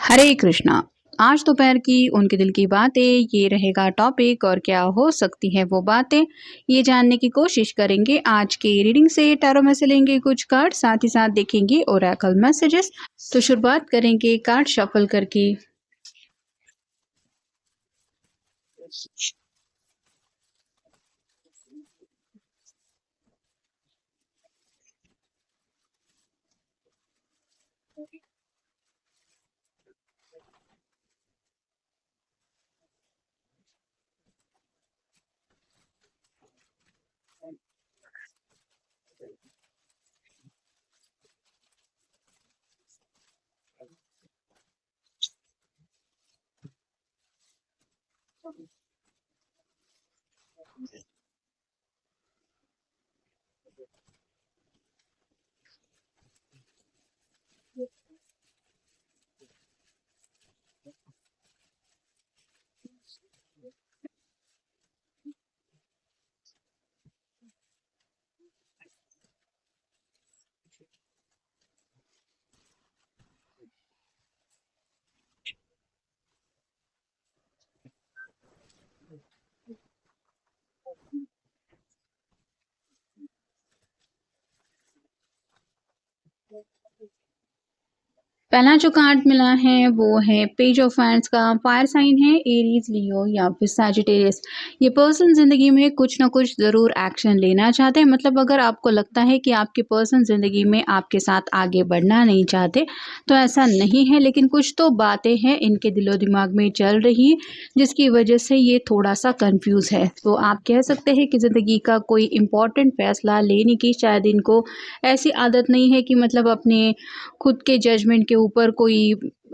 हरे कृष्णा। आज दोपहर की उनके दिल की बातें ये रहेगा टॉपिक और क्या हो सकती है वो बातें ये जानने की कोशिश करेंगे। आज के रीडिंग से टैरो में से लेंगे कुछ कार्ड, साथ ही साथ देखेंगे ओरेकल मैसेजेस। तो शुरुआत करेंगे कार्ड शफल करके। पहला जो कार्ड मिला है वो है पेज ऑफ वैंड्स का। फायर साइन है एरीज, लियो या फिर सैजिटेरियस। ये पर्सन जिंदगी में कुछ ना कुछ जरूर एक्शन लेना चाहते हैं। मतलब अगर आपको लगता है कि आपके पर्सन जिंदगी में आपके साथ आगे बढ़ना नहीं चाहते तो ऐसा नहीं है, लेकिन कुछ तो बातें हैं इनके दिलो दिमाग में चल रही है जिसकी वजह से ये थोड़ा सा कंफ्यूज है। तो आप कह सकते हैं कि जिंदगी का कोई इम्पोर्टेंट फैसला लेने की शायद इनको ऐसी आदत नहीं है कि मतलब अपने खुद के जजमेंट के ऊपर कोई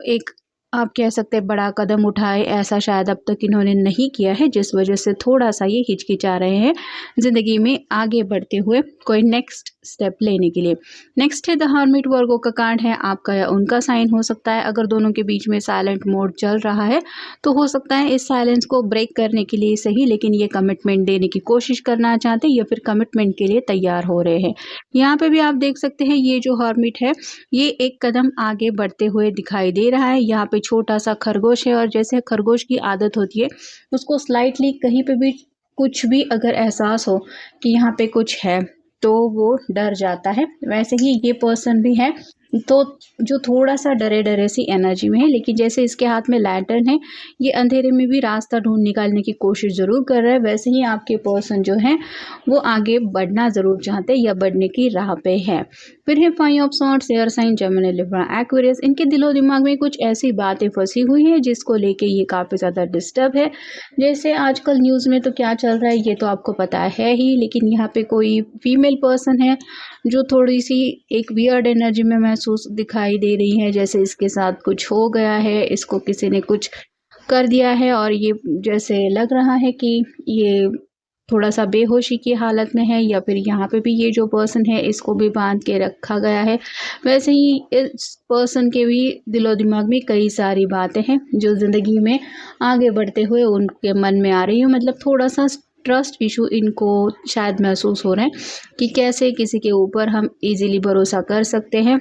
एक आप कह सकते हैं बड़ा कदम उठाए, ऐसा शायद अब तक इन्होंने नहीं किया है, जिस वजह से थोड़ा सा ये हिचकिचा रहे हैं ज़िंदगी में आगे बढ़ते हुए कोई नेक्स्ट स्टेप लेने के लिए। नेक्स्ट है द हर्मिट। वर्गो का कार्ड है, आपका या उनका साइन हो सकता है। अगर दोनों के बीच में साइलेंट मोड चल रहा है तो हो सकता है इस साइलेंस को ब्रेक करने के लिए सही, लेकिन ये कमिटमेंट देने की कोशिश करना चाहते हैं या फिर कमिटमेंट के लिए तैयार हो रहे हैं। यहाँ पे भी आप देख सकते हैं ये जो हर्मिट है ये एक कदम आगे बढ़ते हुए दिखाई दे रहा है। यहाँ पे छोटा सा खरगोश है और जैसे खरगोश की आदत होती है उसको स्लाइटली कहीं पे भी कुछ भी अगर एहसास हो कि यहाँ पे कुछ है तो वो डर जाता है, वैसे ही ये पर्सन भी है। तो जो थोड़ा सा डरे डरे सी एनर्जी में है, लेकिन जैसे इसके हाथ में लैंटर्न है ये अंधेरे में भी रास्ता ढूंढ निकालने की कोशिश ज़रूर कर रहा है। वैसे ही आपके पर्सन जो है वो आगे बढ़ना ज़रूर चाहते हैं या बढ़ने की राह पे है। फिर है five of swords, air sign, Gemini, Libra, Aquarius. इनके दिलो दिमाग में कुछ ऐसी बातें फंसी हुई हैं जिसको लेके ये काफ़ी ज़्यादा डिस्टर्ब है। जैसे आजकल न्यूज़ में तो क्या चल रहा है ये तो आपको पता है ही, लेकिन यहाँ पे कोई फीमेल पर्सन है जो थोड़ी सी एक वियर्ड एनर्जी में महसूस दिखाई दे रही है, जैसे इसके साथ कुछ हो गया है, इसको किसी ने कुछ कर दिया है और ये जैसे लग रहा है कि ये थोड़ा सा बेहोशी की हालत में है, या फिर यहाँ पे भी ये जो पर्सन है इसको भी बांध के रखा गया है। वैसे ही इस पर्सन के भी दिलो दिमाग में कई सारी बातें हैं जो ज़िंदगी में आगे बढ़ते हुए उनके मन में आ रही है। मतलब थोड़ा सा ट्रस्ट इशू इनको शायद महसूस हो रहा है कि कैसे किसी के ऊपर हम इजीली भरोसा कर सकते हैं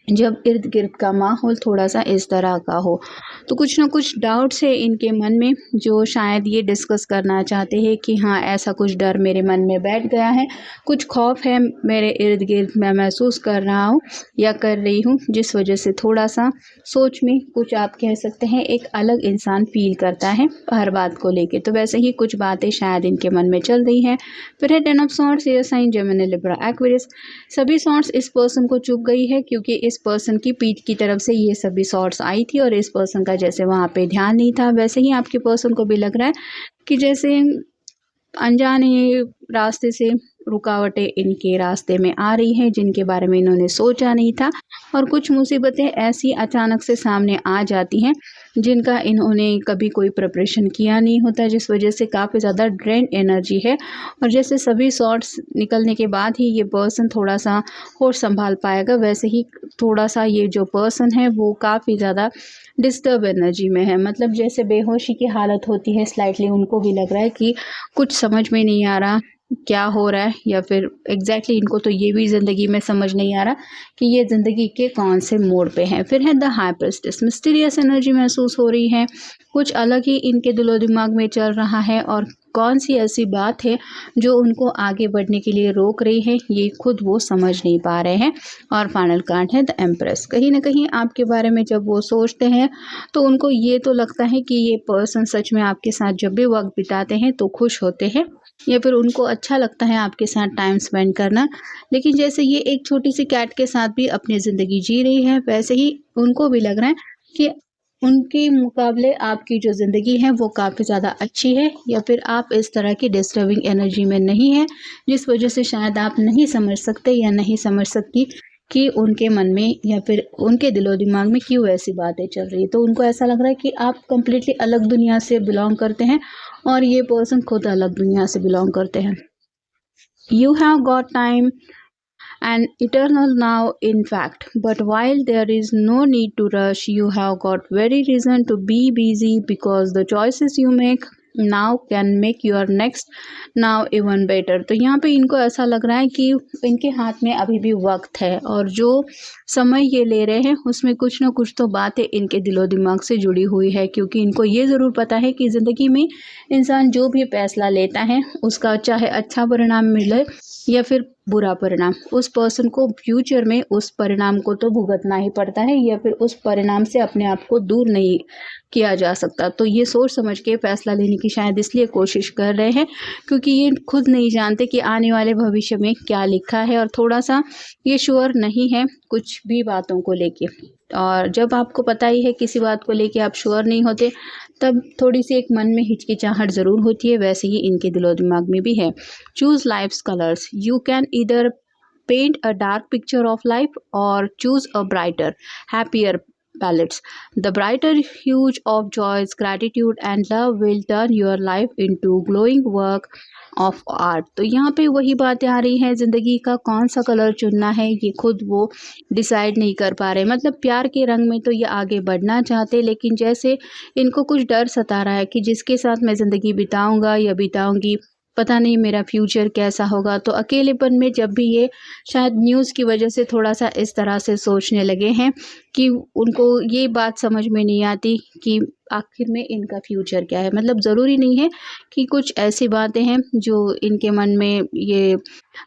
जब इर्द गिर्द का माहौल थोड़ा सा इस तरह का हो। तो कुछ ना कुछ डाउट्स है इनके मन में जो शायद ये डिस्कस करना चाहते हैं कि हाँ ऐसा कुछ डर मेरे मन में बैठ गया है, कुछ खौफ है मेरे इर्द गिर्द मैं महसूस कर रहा हूँ या कर रही हूँ, जिस वजह से थोड़ा सा सोच में कुछ आप कह सकते हैं एक अलग इंसान फील करता है हर बात को लेके। तो वैसे ही कुछ बातें शायद इनके मन में चल रही हैं। फिर है ten of swords, air sign, Gemini, Libra, Aquarius. सभी सॉर्ड्स इस पर्सन को चुभ गई है क्योंकि इस पर्सन की पीठ की तरफ से ये सभी सॉर्ट्स आई थी और इस पर्सन का जैसे वहाँ पे ध्यान नहीं था। वैसे ही आपके पर्सन को भी लग रहा है कि जैसे अनजाने रास्ते से रुकावटें इनके रास्ते में आ रही हैं जिनके बारे में इन्होंने सोचा नहीं था, और कुछ मुसीबतें ऐसी अचानक से सामने आ जाती हैं जिनका इन्होंने कभी कोई प्रिपरेशन किया नहीं होता, जिस वजह से काफ़ी ज़्यादा ड्रेन एनर्जी है। और जैसे सभी शॉट्स निकलने के बाद ही ये पर्सन थोड़ा सा होश संभाल पाएगा, वैसे ही थोड़ा सा ये जो पर्सन है वो काफ़ी ज़्यादा डिस्टर्ब एनर्जी में है। मतलब जैसे बेहोशी की हालत होती है स्लाइटली, उनको भी लग रहा है कि कुछ समझ में नहीं आ रहा, क्या हो रहा है, या फिर एग्जैक्टली इनको तो ये भी ज़िंदगी में समझ नहीं आ रहा कि ये ज़िंदगी के कौन से मोड़ पे हैं। फिर है the high priestess, mysterious energy महसूस हो रही है, कुछ अलग ही इनके दिलो दिमाग में चल रहा है, और कौन सी ऐसी बात है जो उनको आगे बढ़ने के लिए रोक रही है, ये खुद वो समझ नहीं पा रहे हैं। और फाइनल कार्ड है द एम्प्रेस, कहीं ना कहीं आपके बारे में जब वो सोचते हैं तो उनको ये तो लगता है कि ये पर्सन सच में आपके साथ जब भी वक्त बिताते हैं तो खुश होते हैं, या फिर उनको अच्छा लगता है आपके साथ टाइम स्पेंड करना। लेकिन जैसे ये एक छोटी सी कैट के साथ भी अपनी ज़िंदगी जी रही है, वैसे ही उनको भी लग रहा है कि उनके मुकाबले आपकी जो ज़िंदगी है वो काफ़ी ज़्यादा अच्छी है, या फिर आप इस तरह की डिस्टर्बिंग एनर्जी में नहीं है, जिस वजह से शायद आप नहीं समझ सकते या नहीं समझ सकती कि उनके मन में या फिर उनके दिलो दिमाग में क्यों ऐसी बातें चल रही है। तो उनको ऐसा लग रहा है कि आप कंप्लीटली अलग दुनिया से बिलोंग करते हैं, और ये पर्सन खुद अलग दुनिया से बिलोंग करते हैं। You have got time and eternal now in fact, but while there is no need to rush, you have got very reason to be busy, because the choices you make now can make your next now even better। तो यहाँ पे इनको ऐसा लग रहा है कि इनके हाथ में अभी भी वक्त है, और जो समय ये ले रहे हैं उसमें कुछ ना कुछ तो बातें इनके दिलो दिमाग से जुड़ी हुई है, क्योंकि इनको ये ज़रूर पता है कि ज़िंदगी में इंसान जो भी फैसला लेता है उसका चाहे अच्छा परिणाम मिले या फिर बुरा परिणाम, उस पर्सन को फ्यूचर में उस परिणाम को तो भुगतना ही पड़ता है, या फिर उस परिणाम से अपने आप को दूर नहीं किया जा सकता। तो ये सोच समझ के फैसला लेने की शायद इसलिए कोशिश कर रहे हैं क्योंकि ये खुद नहीं जानते कि आने वाले भविष्य में क्या लिखा है, और थोड़ा सा ये श्योर नहीं है कुछ भी बातों को लेके। और जब आपको पता ही है किसी बात को लेके आप श्योर नहीं होते, तब थोड़ी सी एक मन में हिचकिचाहट ज़रूर होती है, वैसे ही इनके दिलो दिमाग में भी है। Choose life's colours, you can either paint a dark picture of life or choose a brighter, happier palettes. The brighter hues of joys, gratitude and love will turn your life into glowing work of art। तो यहाँ पे वही बातें आ रही हैं, ज़िंदगी का कौन सा कलर चुनना है ये खुद वो डिसाइड नहीं कर पा रहे। मतलब प्यार के रंग में तो ये आगे बढ़ना चाहते, लेकिन जैसे इनको कुछ डर सता रहा है कि जिसके साथ मैं ज़िंदगी बिताऊंगा या बिताऊंगी, पता नहीं मेरा फ्यूचर कैसा होगा। तो अकेलेपन में जब भी ये शायद न्यूज़ की वजह से थोड़ा सा इस तरह से सोचने लगे हैं कि उनको ये बात समझ में नहीं आती कि आखिर में इनका फ्यूचर क्या है। मतलब ज़रूरी नहीं है कि कुछ ऐसी बातें हैं जो इनके मन में ये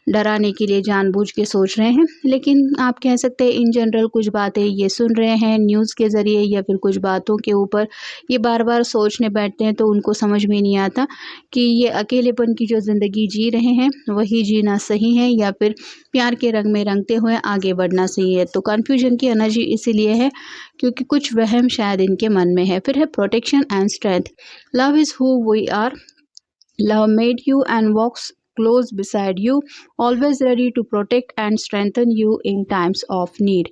डराने के लिए जानबूझ के सोच रहे हैं, लेकिन आप कह सकते हैं इन जनरल कुछ बातें ये सुन रहे हैं न्यूज़ के ज़रिए, या फिर कुछ बातों के ऊपर ये बार बार सोचने बैठते हैं, तो उनको समझ में नहीं आता कि ये अकेलेपन की जो ज़िंदगी जी रहे हैं वही जीना सही है, या फिर प्यार के रंग में रंगते हुए आगे बढ़ना सही है। तो कन्फ्यूजन की एनर्जी इसीलिए है क्योंकि कुछ वहम शायद इनके मन में है। फिर है protection and strength, love is who we are, love made you and walks close beside you, always ready to protect and strengthen you in times of need।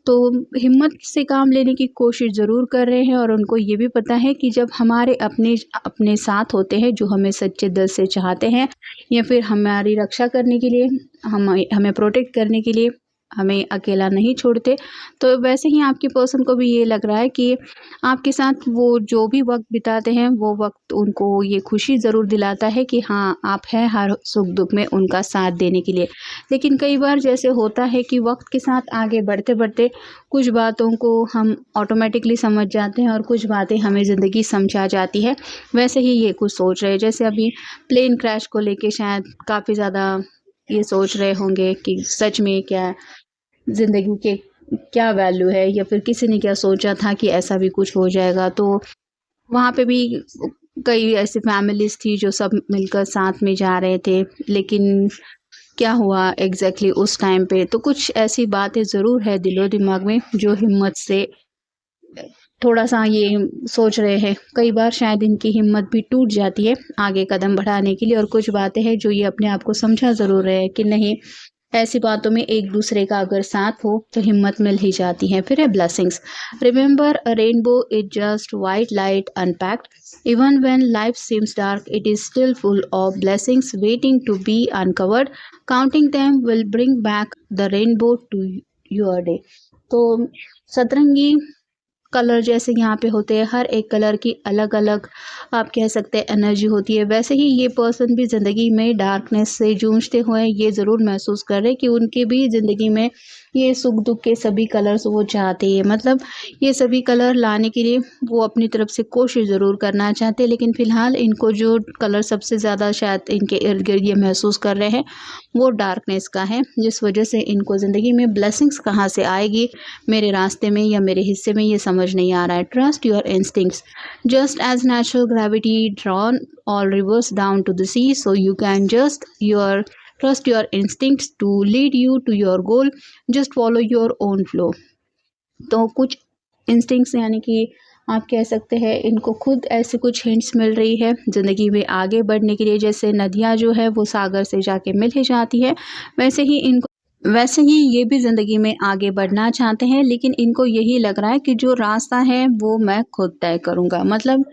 तो हिम्मत से काम लेने की कोशिश ज़रूर कर रहे हैं, और उनको ये भी पता है कि जब हमारे अपने अपने साथ होते हैं जो हमें सच्चे दिल से चाहते हैं, या फिर हमारी रक्षा करने के लिए, हमें प्रोटेक्ट करने के लिए हमें अकेला नहीं छोड़ते, तो वैसे ही आपके पर्सन को भी ये लग रहा है कि आपके साथ वो जो भी वक्त बिताते हैं वो वक्त उनको ये खुशी ज़रूर दिलाता है कि हाँ आप हैं हर सुख दुख में उनका साथ देने के लिए। लेकिन कई बार जैसे होता है कि वक्त के साथ आगे बढ़ते बढ़ते कुछ बातों को हम ऑटोमेटिकली समझ जाते हैं, और कुछ बातें हमें ज़िंदगी समझा जाती है। वैसे ही ये कुछ सोच रहे हैं, जैसे अभी प्लेन क्रैश को लेके शायद काफ़ी ज़्यादा ये सोच रहे होंगे कि सच में क्या ज़िंदगी के क्या वैल्यू है, या फिर किसी ने क्या सोचा था कि ऐसा भी कुछ हो जाएगा। तो वहाँ पे भी कई ऐसी फैमिलीज़ थी जो सब मिलकर साथ में जा रहे थे, लेकिन क्या हुआ एग्जैक्टली उस टाइम पे। तो कुछ ऐसी बातें ज़रूर है दिलो दिमाग में जो हिम्मत से थोड़ा सा ये सोच रहे हैं। कई बार शायद इनकी हिम्मत भी टूट जाती है आगे कदम बढ़ाने के लिए, और कुछ बातें हैं जो ये अपने आप को समझा ज़रूर रहे हैं कि नहीं, ऐसी बातों में एक दूसरे का अगर साथ हो तो हिम्मत मिल ही जाती है। फिर है blessings, remember a rainbow is just white light unpacked, even when life seems dark it is still full of blessings waiting to be uncovered, counting them will bring back the rainbow to your day. तो सतरंगी colour जैसे यहाँ पे होते हैं, हर एक colour की अलग अलग आप कह सकते हैं एनर्जी होती है, वैसे ही ये पर्सन भी ज़िंदगी में डार्कनेस से जूझते हुए ये ज़रूर महसूस कर रहे हैं कि उनके भी ज़िंदगी में ये सुख दुख के सभी कलर्स वो चाहते हैं। मतलब ये सभी कलर लाने के लिए वो अपनी तरफ से कोशिश ज़रूर करना चाहते हैं, लेकिन फ़िलहाल इनको जो कलर सबसे ज़्यादा शायद इनके इर्द गिर्द ये महसूस कर रहे हैं वो डार्कनेस का है, जिस वजह से इनको ज़िंदगी में ब्लेसिंग्स कहाँ से आएगी मेरे रास्ते में या मेरे हिस्से में, ये समझ नहीं आ रहा है। Trust your instincts just as natural gravity drawn और rivers down to the sea, so you can just your trust your instincts to lead you to your goal, just follow your own flow। तो कुछ instincts यानी कि आप कह सकते हैं इनको खुद ऐसे कुछ हिंट्स मिल रही है ज़िंदगी में आगे बढ़ने के लिए। जैसे नदियाँ जो है वो सागर से जाके मिल ही जाती है, वैसे ही ये भी ज़िंदगी में आगे बढ़ना चाहते हैं, लेकिन इनको यही लग रहा है कि जो रास्ता है वो मैं खुद तय करूँगा। मतलब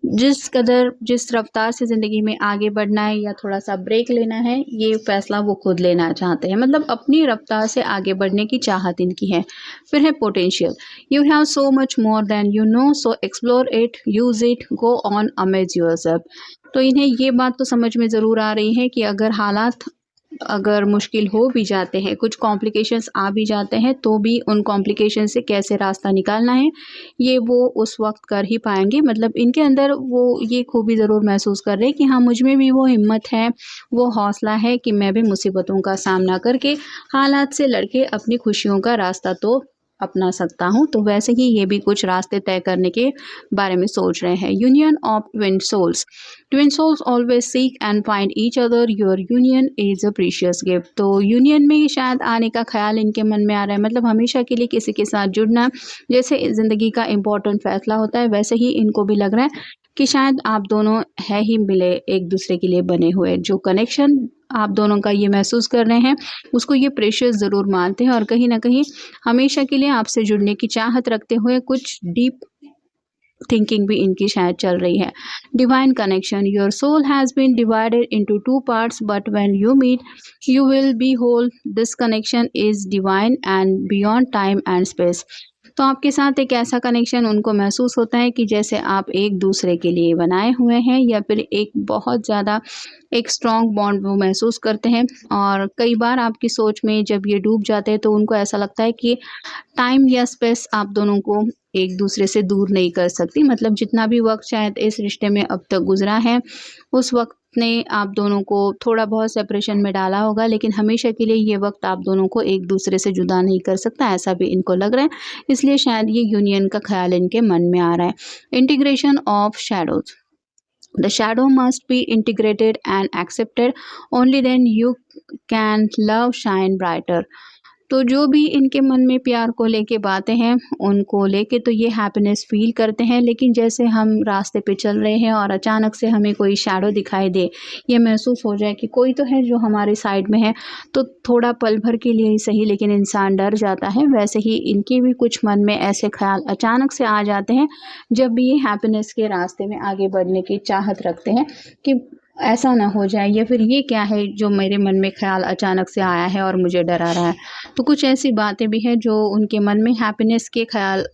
जिस रफ्तार से ज़िंदगी में आगे बढ़ना है या थोड़ा सा ब्रेक लेना है, ये फैसला वो खुद लेना चाहते हैं। मतलब अपनी रफ्तार से आगे बढ़ने की चाहत इनकी है। फिर है potential, you have so much more than you know, so explore it, use it, go on, amaze yourself. तो इन्हें ये बात तो समझ में ज़रूर आ रही है कि अगर मुश्किल हो भी जाते हैं, कुछ कॉम्प्लिकेशंस आ भी जाते हैं, तो भी उन कॉम्प्लिकेशन से कैसे रास्ता निकालना है ये वो उस वक्त कर ही पाएंगे। मतलब इनके अंदर वो ये खूबी ज़रूर महसूस कर रहे हैं कि हाँ, मुझ में भी वो हिम्मत है, वो हौसला है कि मैं भी मुसीबतों का सामना करके हालात से लड़के अपनी खुशियों का रास्ता तो अपना सकता हूँ। तो वैसे ही ये भी कुछ रास्ते तय करने के बारे में सोच रहे हैं। Union of twin souls always seek and find each other, your union is a precious gift. तो यूनियन में शायद आने का ख्याल इनके मन में आ रहा है, मतलब हमेशा के लिए किसी के साथ जुड़ना जैसे ज़िंदगी का इम्पोर्टेंट फैसला होता है, वैसे ही इनको भी लग रहा है कि शायद आप दोनों है ही मिले एक दूसरे के लिए बने हुए। जो कनेक्शन आप दोनों का ये महसूस कर रहे हैं उसको ये प्रेशियस ज़रूर मानते हैं, और कहीं ना कहीं हमेशा के लिए आपसे जुड़ने की चाहत रखते हुए कुछ डीप थिंकिंग भी इनकी शायद चल रही है। Divine connection, your soul has been divided into two parts, but when you meet you will be whole. This connection is divine and beyond time and space. तो आपके साथ एक ऐसा कनेक्शन उनको महसूस होता है कि जैसे आप एक दूसरे के लिए बनाए हुए हैं, या फिर एक बहुत ज़्यादा एक स्ट्रॉन्ग बॉन्ड वो महसूस करते हैं। और कई बार आपकी सोच में जब ये डूब जाते हैं तो उनको ऐसा लगता है कि टाइम या स्पेस आप दोनों को एक दूसरे से दूर नहीं कर सकती। मतलब जितना भी वक्त शायद इस रिश्ते में अब तक गुजरा है उस वक्त ने आप दोनों को थोड़ा बहुत सेपरेशन में डाला होगा, लेकिन हमेशा के लिए ये वक्त आप दोनों को एक दूसरे से जुदा नहीं कर सकता, ऐसा भी इनको लग रहा है। इसलिए शायद ये यूनियन का ख्याल इनके मन में आ रहा है। Integration of shadows, the shadow must be integrated and accepted, only then you can love shine brighter। तो जो भी इनके मन में प्यार को लेके बातें हैं उनको लेके तो ये हैप्पीनेस फील करते हैं, लेकिन जैसे हम रास्ते पे चल रहे हैं और अचानक से हमें कोई शैडो दिखाई दे, ये महसूस हो जाए कि कोई तो है जो हमारे साइड में है, तो थोड़ा पल भर के लिए ही सही लेकिन इंसान डर जाता है। वैसे ही इनके भी कुछ मन में ऐसे ख्याल अचानक से आ जाते हैं जब भी ये हैप्पीनेस के रास्ते में आगे बढ़ने की चाहत रखते हैं कि ऐसा ना हो जाए, या फिर ये क्या है जो मेरे मन में ख्याल अचानक से आया है और मुझे डरा रहा है। तो कुछ ऐसी बातें भी हैं जो उनके मन में हैप्पीनेस के ख्याल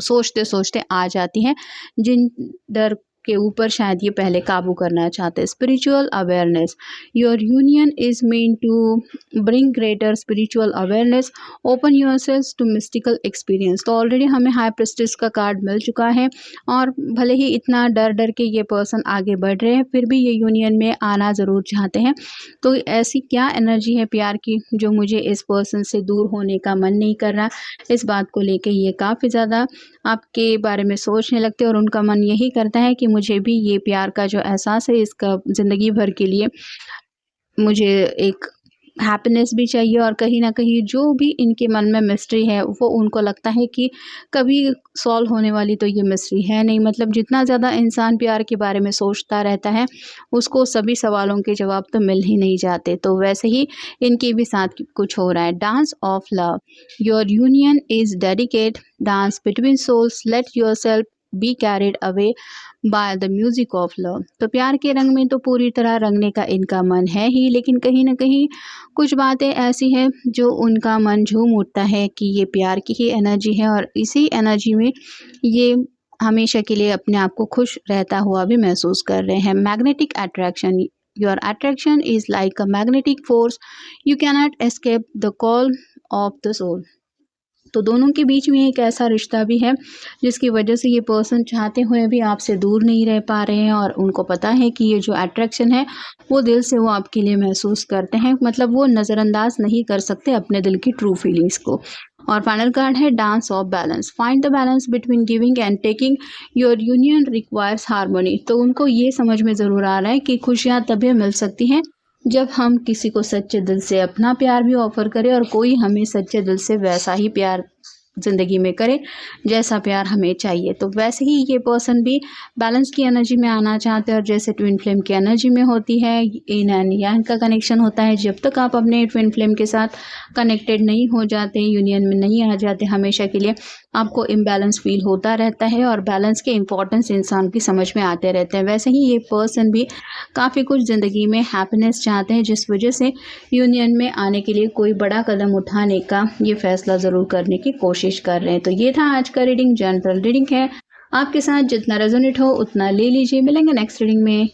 सोचते सोचते आ जाती हैं, जिन डर के ऊपर शायद ये पहले काबू करना चाहते हैं। Spiritual awareness, your union is meant to bring greater spiritual awareness, open yourselves to mystical experience. तो ऑलरेडी हमें हाई प्रेस्टिस का कार्ड मिल चुका है, और भले ही इतना डर डर के ये पर्सन आगे बढ़ रहे हैं फिर भी ये यूनियन में आना ज़रूर चाहते हैं। तो ऐसी क्या एनर्जी है प्यार की जो मुझे इस पर्सन से दूर होने का मन नहीं कर रहा, इस बात को लेके ये काफ़ी ज़्यादा आपके बारे में सोचने लगते हैं, और उनका मन यही करता है कि मुझे भी ये प्यार का जो एहसास है इसका ज़िंदगी भर के लिए मुझे एक हैप्पीनेस भी चाहिए। और कहीं ना कहीं जो भी इनके मन में मिस्ट्री है वो उनको लगता है कि कभी सॉल्व होने वाली तो ये मिस्ट्री है नहीं। मतलब जितना ज़्यादा इंसान प्यार के बारे में सोचता रहता है उसको सभी सवालों के जवाब तो मिल ही नहीं जाते। तो वैसे ही इनके भी साथ कुछ हो रहा है। Dance of love, your union is dedicate dance between souls, let yourself be carried away by the music of love. तो प्यार के रंग में तो पूरी तरह रंगने का इनका मन है ही, लेकिन कहीं ना कहीं कुछ बातें ऐसी हैं जो उनका मन झूम उठता है कि ये प्यार की ही एनर्जी है और इसी एनर्जी में ये हमेशा के लिए अपने आप को खुश रहता हुआ भी महसूस कर रहे हैं। Magnetic attraction, your attraction is like a magnetic force, you cannot escape the call of the soul. तो दोनों के बीच में एक ऐसा रिश्ता भी है जिसकी वजह से ये पर्सन चाहते हुए भी आपसे दूर नहीं रह पा रहे हैं और उनको पता है कि ये जो अट्रैक्शन है वो दिल से वो आपके लिए महसूस करते हैं, मतलब वो नज़रअंदाज नहीं कर सकते अपने दिल की ट्रू फीलिंग्स को। और फाइनल कार्ड है dance of balance. Find the balance between giving and taking, your union requires harmony. तो उनको ये समझ में ज़रूर आ रहा है कि खुशियाँ तभी मिल सकती हैं जब हम किसी को सच्चे दिल से अपना प्यार भी ऑफर करें और कोई हमें सच्चे दिल से वैसा ही प्यार ज़िंदगी में करे जैसा प्यार हमें चाहिए। तो वैसे ही ये पर्सन भी बैलेंस की एनर्जी में आना चाहते हैं और जैसे ट्विन फ्लेम की एनर्जी में होती है, इन एंड यांग का कनेक्शन होता है। जब तक आप अपने ट्विन फ्लेम के साथ कनेक्टेड नहीं हो जाते, यूनियन में नहीं आ जाते, हमेशा के लिए आपको इम्बैलेंस फील होता रहता है और बैलेंस के इंपॉर्टेंस इंसान की समझ में आते रहते हैं। वैसे ही ये पर्सन भी काफ़ी कुछ ज़िंदगी में हैप्पीनेस चाहते हैं, जिस वजह से यूनियन में आने के लिए कोई बड़ा कदम उठाने का ये फैसला ज़रूर करने की कोशिश कर रहे हैं। तो ये था आज का रीडिंग, जनरल रीडिंग है। आपके साथ जितना रेजोनेट हो उतना ले लीजिए। मिलेंगे नेक्स्ट रीडिंग में।